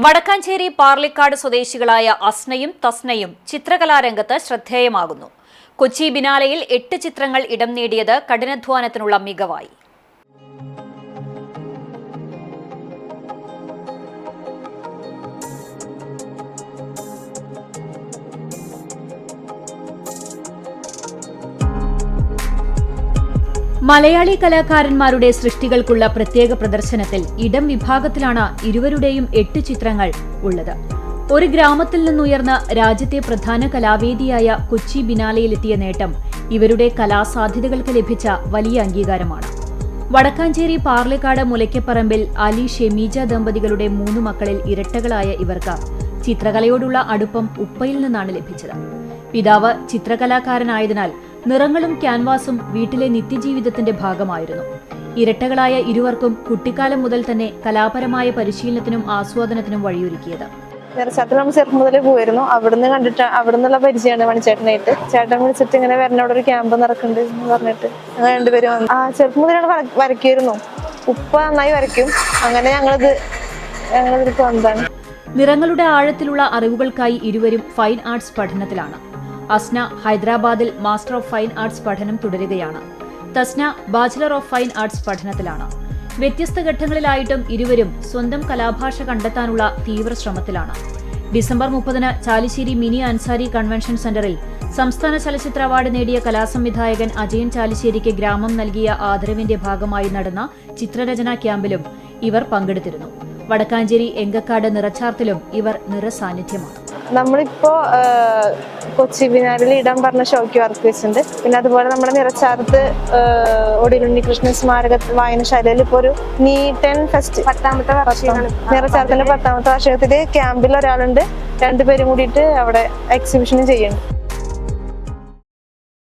വടക്കാഞ്ചേരി പാർലിക്കാട് സ്വദേശികളായ അസ്നയും തസ്നയും ചിത്രകലാരംഗത്ത് ശ്രദ്ധേയമാകുന്നു. കൊച്ചി ബിനാലയിൽ 8 ചിത്രങ്ങൾ ഇടം നേടിയത് കഠിനാധ്വാനത്തിനുള്ള മികവായി. മലയാളി കലാകാരന്മാരുടെ സൃഷ്ടികൾക്കുള്ള പ്രത്യേക പ്രദർശനത്തിൽ ഇടം വിഭാഗത്തിലാണ് ഇരുവരുടെയും 8 ചിത്രങ്ങൾ ഉള്ളത്. ഒരു ഗ്രാമത്തിൽ നിന്നുയർന്ന രാജ്യത്തെ പ്രധാന കലാവേദിയായ കൊച്ചി ബിനാലയിലെത്തിയ നേട്ടം ഇവരുടെ കലാസാധ്യതകൾക്ക് ലഭിച്ച വലിയ അംഗീകാരമാണ്. വടക്കാഞ്ചേരി പാർലിക്കാട് മുലയ്ക്കപ്പറമ്പിൽ അലി ഷെമീജ ദമ്പതികളുടെ 3 മക്കളിൽ ഇരട്ടകളായ ഇവർക്ക് ചിത്രകലയോടുള്ള അടുപ്പം ഉപ്പയിൽ നിന്നാണ് ലഭിച്ചത്. പിതാവ് ചിത്രകലാകാരനായതിനാൽ നിറങ്ങളും ക്യാൻവാസും വീട്ടിലെ നിത്യജീവിതത്തിന്റെ ഭാഗമായിരുന്നു. ഇരട്ടകളായ ഇരുവർക്കും കുട്ടിക്കാലം മുതൽ തന്നെ കലാപരമായ പരിശീലനത്തിനും ആസ്വാദനത്തിനും വഴിയൊരുക്കിയത്. നമ്മൾ ചെറുപ്പം മുതലേ പോയിരുന്നു. അവിടുന്ന് കണ്ടിട്ട് അവിടുന്നുള്ള പരിചയമാണ് മണിച്ചേട്ടനായിട്ട്. ചേട്ടൻ വിളിച്ചിട്ട് ഇങ്ങനെ വരണവിടെ ഒരു ക്യാമ്പ് നടക്കുന്നുണ്ട് എന്ന് പറഞ്ഞിട്ട് അങ്ങനെ രണ്ടുപേരും വന്നു. ചെറുപ്പം മുതലാണ് വരയ്ക്കുമായിരുന്നു. ഉപ്പ നന്നായി വരയ്ക്കും. അങ്ങനെ ഞങ്ങളിതിലേക്ക് വന്നതാണ്. നിറങ്ങളുടെ ആഴത്തിലുള്ള അറിവുകൾക്കായി ഇരുവരും ഫൈൻ ആർട്സ് പഠനത്തിലാണ്. അസ്ന ഹൈദരാബാദിൽ മാസ്റ്റർ ഓഫ് ഫൈൻ ആർട്സ് പഠനം തുടരുകയാണ്. Thasna bachelor of fine arts പഠനത്തിലാണ്. വ്യത്യസ്ത ഘട്ടങ്ങളിലായിട്ടും ഇരുവരും സ്വന്തം കലാഭാഷ കണ്ടെത്താനുള്ള തീവ്ര ശ്രമത്തിലാണ്. ഡിസംബർ 30-ന് ചാലിശ്ശേരി മിനി അൻസാരി കൺവെൻഷൻ സെന്ററിൽ സംസ്ഥാന ചലച്ചിത്ര അവാർഡ് നേടിയ കലാസംവിധായകൻ അജയൻ ചാലിശ്ശേരിക്ക് ഗ്രാമം നൽകിയ ആദരവിന്റെ ഭാഗമായി നടന്ന ചിത്രരചനാ ക്യാമ്പിലും ഇവർ പങ്കെടുത്തിരുന്നു. വടക്കാഞ്ചേരി എങ്കക്കാട് നിറച്ചാർത്തിലും ഇവർ നിറസാന്നിധ്യമാണ്. നമ്മളിപ്പോ കൊച്ചി ബിനാലിൽ ഇടാൻ പറഞ്ഞ ഷോയ്ക്ക് വർക്ക് വെച്ചിട്ടുണ്ട്. പിന്നെ അതുപോലെ നമ്മുടെ നിറച്ചാർത്ത് ഒടിലുണ്ണികൃഷ്ണൻ സ്മാരക വായനശാലയിൽ ഇപ്പൊ ഒരു നീട്ടൻ ഫെസ്റ്റ് 10ാമത്തെ വർഷമാണ്. നിറച്ചാർത്തിന്റെ 10ാമത്തെ വാർഷികത്തില് ക്യാമ്പിൽ ഒരാളുണ്ട്. 2 പേരും കൂടിയിട്ട് അവിടെ എക്സിബിഷനും ചെയ്യുന്നുണ്ട്.